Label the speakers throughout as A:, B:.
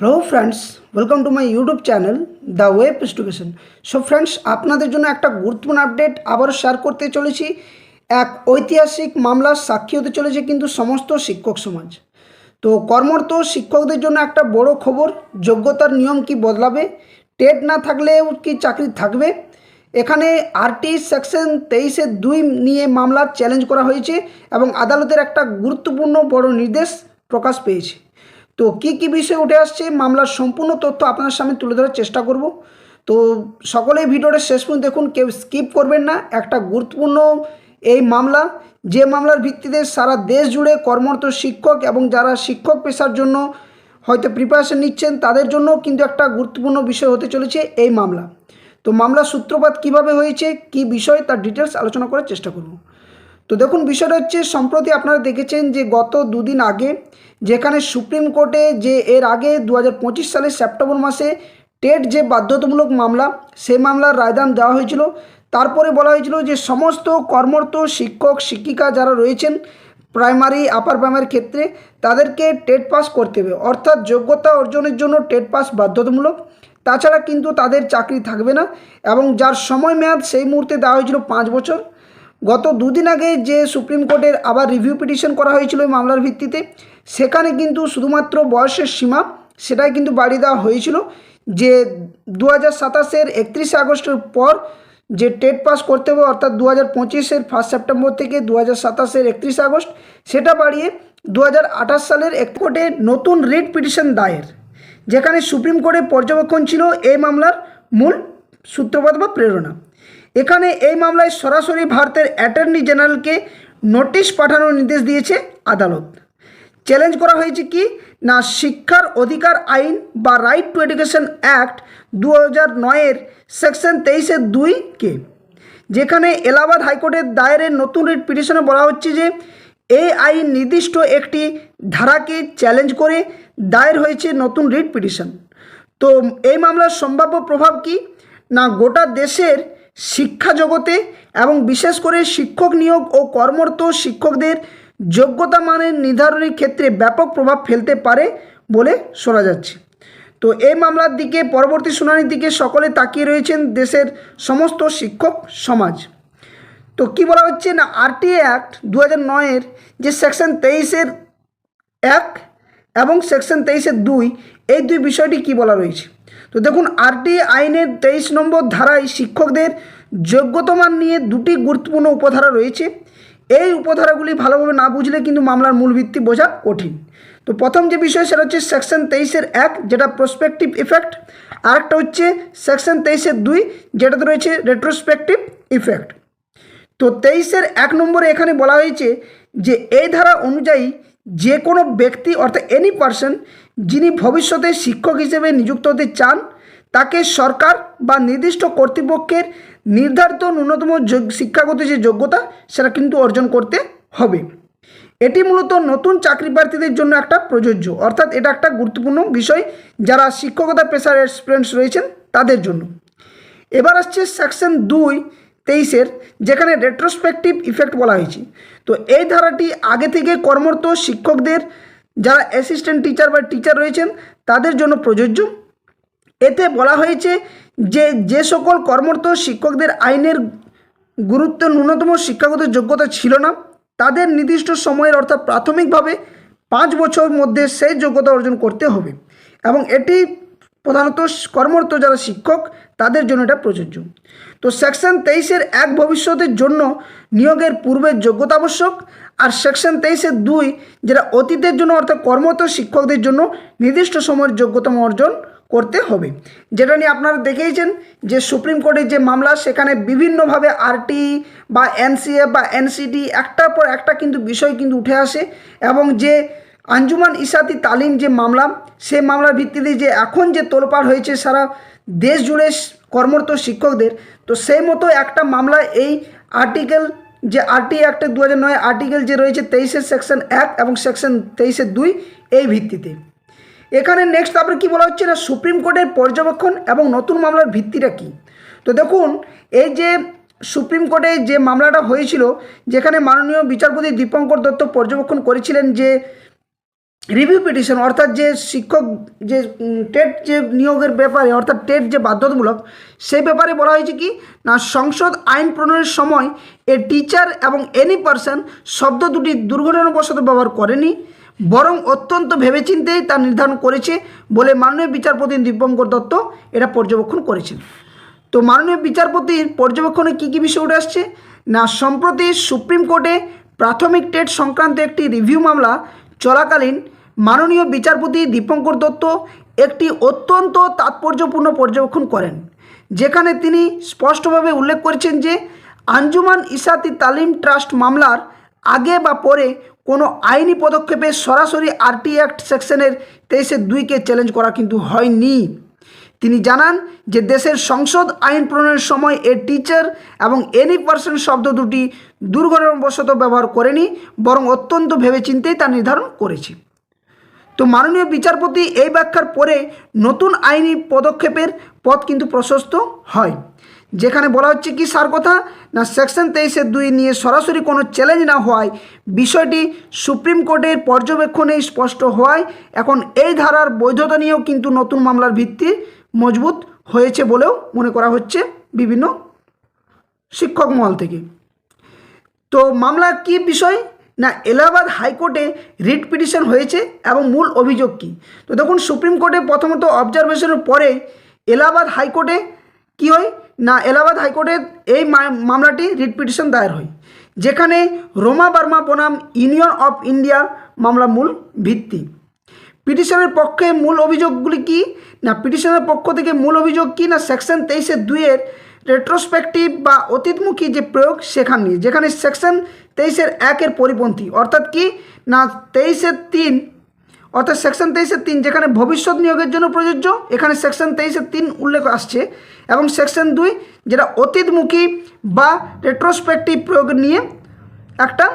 A: Hello friends, welcome to my YouTube channel the web education. So friends, আপনাদের জন্য একটা গুরুত্বপূর্ণ আপডেট আবারও শেয়ার করতে চলেছি। এক ঐতিহাসিক মামলার সাক্ষী হতে চলেছে কিন্তু সমস্ত শিক্ষক সমাজ। তো কর্মরত শিক্ষকদের জন্য একটা বড় খবর, যোগ্যতার নিয়ম কি বদলাবে? টেট না থাকলেও কি চাকরি থাকবে? এখানে আরটি সেকশন 23(2) নিয়ে মামলা চ্যালেঞ্জ করা হয়েছে এবং আদালতের একটা গুরুত্বপূর্ণ বড় নির্দেশ প্রকাশ পেয়েছে। তো কী বিষয় উঠে আসছে, মামলার সম্পূর্ণ তথ্য আপনার সামনে তুলে ধরার চেষ্টা করব। তো সকলেই ভিডিওটা শেষ পর্যন্ত দেখুন, কেউ স্কিপ করবেন না। একটা গুরুত্বপূর্ণ এই মামলা, যে মামলার ভিত্তিতে সারা দেশ জুড়ে কর্মরত শিক্ষক এবং যারা শিক্ষক পেশার জন্য হয়তো প্রিপারেশন নিচ্ছেন তাদের জন্য কিন্তু একটা গুরুত্বপূর্ণ বিষয় হতে চলেছে এই মামলা। তো মামলার সূত্রপাত কিভাবে হয়েছে, কি বিষয়, তার ডিটেলস আলোচনা করার চেষ্টা করব। তো দেখুন, বিষয়টা হচ্ছে, সম্প্রতি আপনারা দেখেছেন যে গত দুদিন আগে যেখানে সুপ্রিম কোর্টে যে এর আগে 2025 সালের সেপ্টেম্বর মাসে টেট যে বাধ্যতামূলক মামলা, সেই মামলার রায়দান দেওয়া হয়েছিল। তারপরে বলা হয়েছিল যে সমস্ত কর্মরত শিক্ষক শিক্ষিকা যারা রয়েছেন প্রাইমারি আপার প্রাইমারির ক্ষেত্রে তাদেরকে টেট পাস করতে হবে, অর্থাৎ যোগ্যতা অর্জনের জন্য টেট পাস বাধ্যতামূলক। তাছাড়া কিন্তু তাদের চাকরি থাকবে না এবং যার সময় মেয়াদ সেই মুহূর্তে দেওয়া হয়েছিল 5 বছর। গত দুদিন আগে যে সুপ্রিম কোর্টের আবার রিভিউ পিটিশন করা হয়েছিল এই মামলার ভিত্তিতে, সেখানে কিন্তু শুধুমাত্র বয়সের সীমা সেটাই কিন্তু বাড়িয়ে দেওয়া হয়েছিল, যে 2027-এর 31শে আগস্টের পর যে টেট পাস করতে হবে, অর্থাৎ 2025-এর 1 সেপ্টেম্বর থেকে 2027-এর 31শে আগস্ট, সেটা বাড়িয়ে 2028 সালের কোর্টে নতুন রিট পিটিশন দায়ের, যেখানে সুপ্রিম কোর্টের পর্যবেক্ষণ ছিল এই মামলার মূল সূত্রপাত বা প্রেরণা। এখানে এই মামলায় সরাসরি ভারতের অ্যাটর্নি জেনারেলকে নোটিশ পাঠানোর নির্দেশ দিয়েছে আদালত। চ্যালেঞ্জ করা হয়েছে কি না, শিক্ষার অধিকার আইন বা রাইট টু এডুকেশন অ্যাক্ট 2009-এর সেকশন 23(2)কে, যেখানে এলাহাবাদ হাইকোর্টের দায়েরের নতুন রিট পিটিশনে বলা হচ্ছে যে এই আইন নির্দিষ্ট একটি ধারাকে চ্যালেঞ্জ করে দায়ের হয়েছে নতুন রিট পিটিশন। তো এই মামলার সম্ভাব্য প্রভাব কি না, গোটা দেশের শিক্ষা জগতে এবং বিশেষ করে শিক্ষক নিয়োগ ও কর্মরত শিক্ষকদের যোগ্যতা মানের নির্ধারণের ক্ষেত্রে ব্যাপক প্রভাব ফেলতে পারে বলে শোনা যাচ্ছে। তো এই মামলার দিকে, পরবর্তী শুনানির দিকে সকলে তাকিয়ে রয়েছেন দেশের সমস্ত শিক্ষক সমাজ। তো কি বলা হচ্ছে না, আরটিএ অ্যাক্ট 2009-এর যে সেকশন 23-1 এবং সেকশন 23(2), এই দুই বিষয়টি কি বলা রয়েছে। তো দেখুন, আরটিএ আইনের 23 নম্বর ধারায় শিক্ষকদের যোগ্যতামান নিয়ে দুটি গুরুত্বপূর্ণ উপধারা রয়েছে। এই উপধারাগুলি ভালোভাবে না বুঝলে কিন্তু মামলার মূল ভিত্তি বোঝা কঠিন। তো প্রথম যে বিষয় সেটা হচ্ছে সেকশন 23(1), যেটা প্রসপেক্টিভ ইফেক্ট, আরেকটা হচ্ছে সেকশন 23(2), যেটাতে রয়েছে রেট্রোস্পেক্টিভ ইফেক্ট। তো 23(1) নম্বরে এখানে বলা হয়েছে যে এই ধারা অনুযায়ী যে কোনো ব্যক্তি, অর্থাৎ এনি পার্সন, যিনি ভবিষ্যতে শিক্ষক হিসেবে নিযুক্ত হতে চান, তাকে সরকার বা নির্দিষ্ট কর্তৃপক্ষের নির্ধারিত ন্যূনতম শিক্ষাগত যে যোগ্যতা সেটা কিন্তু অর্জন করতে হবে। এটি মূলত নতুন চাকরি প্রার্থীদের জন্য একটা প্রযোজ্য, অর্থাৎ এটা একটা গুরুত্বপূর্ণ বিষয় যারা শিক্ষকতা পেশার এক্সপিরিয়েন্স রয়েছেন তাদের জন্য। এবার আসছে সেকশন 23-এর, যেখানে রেট্রোস্পেক্টিভ ইফেক্ট বলা হয়েছে। তো এই ধারাটি আগে থেকে কর্মরত শিক্ষকদের, যারা অ্যাসিস্ট্যান্ট টিচার বা টিচার রয়েছেন তাদের জন্য প্রযোজ্য। এতে বলা হয়েছে যে যে সকল কর্মরত শিক্ষকদের আইনের গুরুত্ব ন্যূনতম শিক্ষাগত যোগ্যতা ছিল না, তাদের নির্দিষ্ট সময়ের, অর্থাৎ প্রাথমিকভাবে 5 বছর মধ্যে সেই যোগ্যতা অর্জন করতে হবে এবং এটি প্রধানত কর্মরত যারা শিক্ষক তাদের জন্য এটা প্রযোজ্য। তো সেকশন 23(1) ভবিষ্যতের জন্য নিয়োগের পূর্বের যোগ্যতা আবশ্যক, আর সেকশন 23(2) যেটা অতীতের জন্য, অর্থাৎ কর্মরত শিক্ষকদের জন্য নির্দিষ্ট সময়ের যোগ্যতা অর্জন করতে হবে। যেটা নিয়ে আপনারা দেখেইছেন যে সুপ্রিম কোর্টের যে মামলা, সেখানে বিভিন্নভাবে আরটি বা এনসিএ বা এনসিটি একটার পর একটা কিন্তু বিষয় কিন্তু উঠে আসে এবং যে আঞ্জুমান ইসাতি তালিম যে মামলা, সেই মামলার ভিত্তিতে যে এখন যে তোলপাড় হয়েছে সারা দেশ জুড়ে কর্মরত শিক্ষকদের, তো সেই মতো একটা মামলা এই আর্টিকেল, যে আরটিএ অ্যাক্টের 2009 আর্টিকেল যে রয়েছে 23-এর সেকশন 1 এবং সেকশন 23(2), এই ভিত্তিতে। এখানে নেক্সট তারপরে কী বলা হচ্ছে না, সুপ্রিম কোর্টের পর্যবেক্ষণ এবং নতুন মামলার ভিত্তিটা কী। তো দেখুন, এই যে সুপ্রিম কোর্টে যে মামলাটা হয়েছিল, যেখানে মাননীয় বিচারপতি দীপঙ্কর দত্ত পর্যবেক্ষণ করেছিলেন যে রিভিউ পিটিশন অর্থাৎ যে শিক্ষক যে টেট যে নিয়োগের ব্যাপারে অর্থাৎ টেট যে বাধ্যতামূলক সেই ব্যাপারে বলা হয়েছে কি না সংসদ আইন প্রণয়নের সময় এ টিচার এবং এনি পারসন শব্দ দুটি দুর্ঘটনাবশত ব্যবহার করেনি, বরং অত্যন্ত ভেবেচিন্তেই তা নির্ধারণ করেছে বলে মাননীয় বিচারপতি দীপঙ্কর দত্ত এটা পর্যবেক্ষণ করেছেন। তো মাননীয় বিচারপতির পর্যবেক্ষণে কী কী বিষয় উঠে আসছে না সম্প্রতি সুপ্রিম কোর্টে প্রাথমিক টেট সংক্রান্ত একটি রিভিউ মামলা চলাকালীন মাননীয় বিচারপতি দীপঙ্কর দত্ত একটি অত্যন্ত তাৎপর্যপূর্ণ পর্যবেক্ষণ করেন, যেখানে তিনি স্পষ্টভাবে উল্লেখ করেছেন যে আঞ্জুমান ইসাতি তালিম ট্রাস্ট মামলার আগে বা পরে কোনো আইনি পদক্ষেপে সরাসরি আরটি অ্যাক্ট সেকশনের 23(2)কে চ্যালেঞ্জ করা কিন্তু হয়নি। তিনি জানান যে দেশের সংসদ আইন প্রণয়নের সময় এ টিচার এবং এনি পারসন শব্দ দুটি দুর্ঘটনাবশত ব্যবহার করেনি, বরং অত্যন্ত ভেবেচিন্তেই তা নির্ধারণ করেছে। তো মাননীয় বিচারপতি এই ব্যাখ্যার পরে নতুন আইনি পদক্ষেপের পথ কিন্তু প্রশস্ত হয়, যেখানে বলা হচ্ছে কি সার কথা না সেকশন 23(2) নিয়ে সরাসরি কোনো চ্যালেঞ্জ না হওয়ায় বিষয়টি সুপ্রিম কোর্টের পর্যবেক্ষণেই স্পষ্ট হওয়ায় এখন এই ধারার বৈধতা নিয়েও কিন্তু নতুন মামলার ভিত্তি মজবুত হয়েছে বলেও মনে করা হচ্ছে বিভিন্ন শিক্ষক মহল থেকে। তো মামলা কি বিষয় না এলাহাবাদ হাইকোর্টে রিট পিটিশন হয়েছে এবং মূল অভিযোগ কী। তো দেখুন সুপ্রিম কোর্টে প্রথমত অবজারভেশনের পরে এলাহাবাদ হাইকোর্টে কি হয় না এলাহাবাদ হাইকোর্টে এই মামলাটি রিট পিটিশন দায়ের হয়, যেখানে রোমা বার্মা বনাম ইউনিয়ন অফ ইন্ডিয়া মামলা মূল ভিত্তি। পিটিশনের পক্ষে মূল অভিযোগগুলি কি না পিটিশনের পক্ষ থেকে মূল অভিযোগ কি না সেকশন 23(2)-এর রেট্রোস্পেক্টিভ বা অতীতমুখী যে প্রয়োগ সেখান নিয়ে, যেখানে সেকশন 23(1)-এর পরিপন্থী অর্থাৎ কি না 23(3) অর্থাৎ সেকশন 23(3) যেখানে ভবিষ্যৎ নিয়োগের জন্য প্রযোজ্য, এখানে সেকশন 23(3) উল্লেখ আসছে এবং সেকশন 2 যেটা অতীতমুখী বা রেট্রোস্পেক্টিভ প্রয়োগ নিয়ে একটা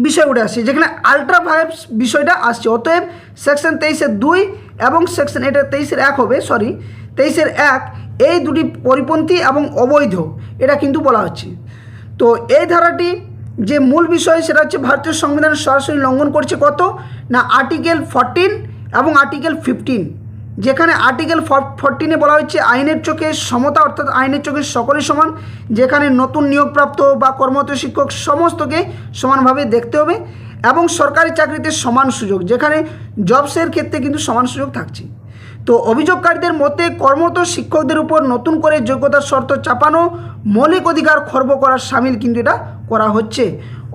A: বিষয় উঠে আসছে, যেখানে আলট্রা ভায়োলেন্স বিষয়টা আসছে। অতএব সেকশন 23(2) এবং সেকশন এটা 23(1) হবে 23(1) এই দুটি পরিপন্থী এবং অবৈধ এটা কিন্তু বলা হচ্ছে। তো এই ধারাটি যে মূল বিষয় সেটা হচ্ছে ভারতীয় সংবিধানের সরাসরি লঙ্ঘন করছে কত না আর্টিকেল 14 এবং আর্টিকেল 15, যেখানে আর্টিকেল 14-এ বলা হচ্ছে আইনের চোখে সমতা অর্থাৎ আইনের চোখে সকলেই সমান, যেখানে নতুন নিয়োগপ্রাপ্ত বা কর্মরত শিক্ষক সমস্তকে সমানভাবে দেখতে হবে এবং সরকারি চাকরিতে সমান সুযোগ, যেখানে জবসের ক্ষেত্রে কিন্তু সমান সুযোগ থাকছে। তো অভিযোগকারীদের মতে কর্মরত শিক্ষকদের উপর নতুন করে যোগ্যতার শর্ত চাপানো মৌলিক অধিকার খর্ব করার সামিল কিন্তু এটা করা হচ্ছে।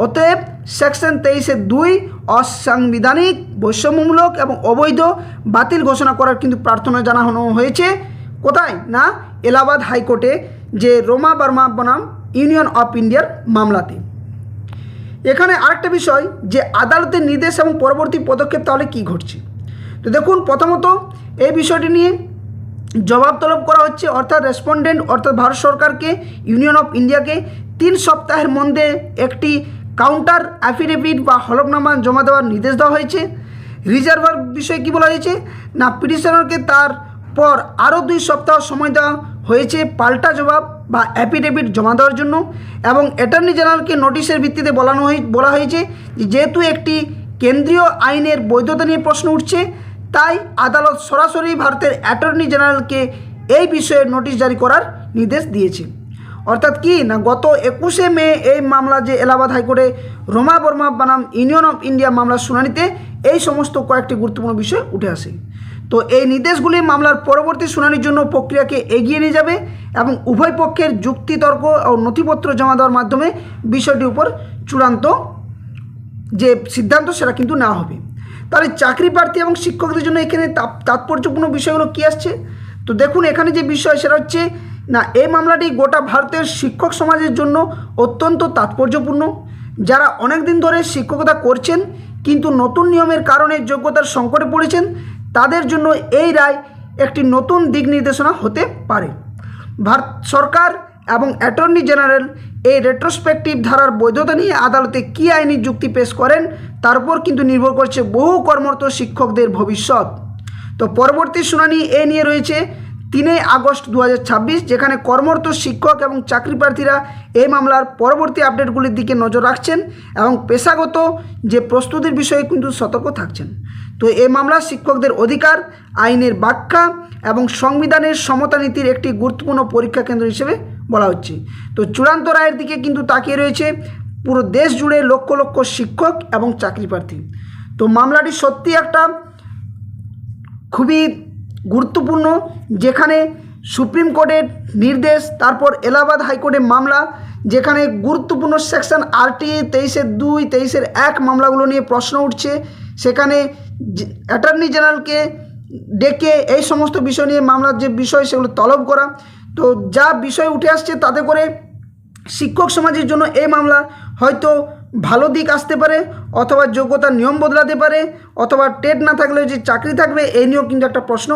A: অতএব সেকশন 23(2) অসাংবিধানিক, বৈষম্যমূলক এবং অবৈধ বাতিল ঘোষণা করার কিন্তু প্রার্থনা জানানো হয়েছে কোথায় না এলাহাবাদ হাইকোর্টে যে রোমা বার্মা বনাম ইউনিয়ন অফ ইন্ডিয়ার মামলাতে। এখানে আরেকটা বিষয় যে আদালতের নির্দেশ এবং পরবর্তী পদক্ষেপ তাহলে কী ঘটছে। তো দেখুন প্রথমত এই বিষয়টি নিয়ে জবাব তলব করা হচ্ছে, অর্থাৎ রেসপন্ডেন্ট অর্থাৎ ভারত সরকারকে ইউনিয়ন অফ ইন্ডিয়াকে 3 সপ্তাহের মধ্যে একটি কাউন্টার অ্যাফিডেভিট বা হলফনামা জমা দেওয়ার নির্দেশ দেওয়া হয়েছে। রিজার্ভার বিষয়ে কী বলা হয়েছে না পিটিশনারকে তার পর আরও 2 সপ্তাহ সময় দেওয়া হয়েছে পাল্টা জবাব বা অ্যাফিডেভিট জমা দেওয়ার জন্য, এবং অ্যাটর্নি জেনারেলকে নোটিশের ভিত্তিতে বলা হয়েছে যেহেতু একটি কেন্দ্রীয় আইনের বৈধতা নিয়ে প্রশ্ন উঠছে, তাই আদালত সরাসরি ভারতের অ্যাটর্নি জেনারেলকে এই বিষয়ে নোটিশ জারি করার নির্দেশ দিয়েছে। অর্থাৎ কি না গত 21শে মে এই মামলা যে এলাহাবাদ হাইকোর্টে রোমা বর্মা বনাম ইউনিয়ন অফ ইন্ডিয়া মামলার শুনানিতে এই সমস্ত কয়েকটি গুরুত্বপূর্ণ বিষয় উঠে আসে। তো এই নির্দেশগুলি মামলার পরবর্তী শুনানির জন্য প্রক্রিয়াকে এগিয়ে নিয়ে যাবে এবং উভয় পক্ষের যুক্তিতর্ক ও নথিপত্র জমা দেওয়ার মাধ্যমে বিষয়টির উপর চূড়ান্ত যে সিদ্ধান্ত সেটা কিন্তু নেওয়া হবে। তাহলে চাকরি প্রার্থী এবং শিক্ষকদের জন্য এখানে তাৎপর্যপূর্ণ বিষয়গুলো কী আসছে। তো দেখুন এখানে যে বিষয় সেটা হচ্ছে না এই মামলাটি গোটা ভারতের শিক্ষক সমাজের জন্য অত্যন্ত তাৎপর্যপূর্ণ, যারা অনেক দিন ধরে শিক্ষকতা করছেন কিন্তু নতুন নিয়মের কারণে যোগ্যতার সংকটে পড়েছেন, তাদের জন্য এই রায় একটি নতুন দিক নির্দেশনা হতে পারে। ভারত সরকার এবং অ্যাটর্নি জেনারেল এই রেট্রোস্পেক্টিভ ধারার বৈধতা নিয়ে আদালতে কী আইনি যুক্তি পেশ করেন তার উপর কিন্তু নির্ভর করছে বহু কর্মরত শিক্ষকদের ভবিষ্যৎ। তো পরবর্তী শুনানি এ নিয়ে রয়েছে 3 আগস্ট 2026, যেখানে কর্মরত শিক্ষক এবং চাকরি প্রার্থীরা এই মামলার পরবর্তী আপডেটগুলির দিকে নজর রাখছেন এবং পেশাগত যে প্রস্তুতির বিষয়ে কিন্তু সতর্ক থাকছেন। তো এই মামলা শিক্ষকদের অধিকার, আইনের ব্যাখ্যা এবং সংবিধানের সমতা নীতির একটি গুরুত্বপূর্ণ পরীক্ষা কেন্দ্র হিসেবে বলা হচ্ছে। তো চূড়ান্ত রায়ের দিকে কিন্তু তাকিয়ে রয়েছে পুরো দেশ জুড়ে লক্ষ লক্ষ শিক্ষক এবং চাকরি প্রার্থী। তো মামলাটি সত্যি একটা খুবই গুরুত্বপূর্ণ, যেখানে সুপ্রিম কোর্টের নির্দেশ, তারপর এলাহাবাদ হাইকোর্টের মামলা, যেখানে গুরুত্বপূর্ণ সেকশন RTA 23(2), 23(1) মামলাগুলো নিয়ে প্রশ্ন উঠছে। সেখানে অ্যাটর্নি জেনারেলকে ডেকে এই সমস্ত বিষয় নিয়ে মামলার যে বিষয় সেগুলো তলব করা। তো যা বিষয় উঠে আসছে তাতে করে শিক্ষক সমাজের জন্য এই মামলা হয়তো ভালো দিক আসতে পারে, অথবা যোগ্যতার নিয়ম বদলাতে পারে, অথবা টেট না থাকলেও যে চাকরি থাকবে এই নিয়েও কিন্তু একটা প্রশ্ন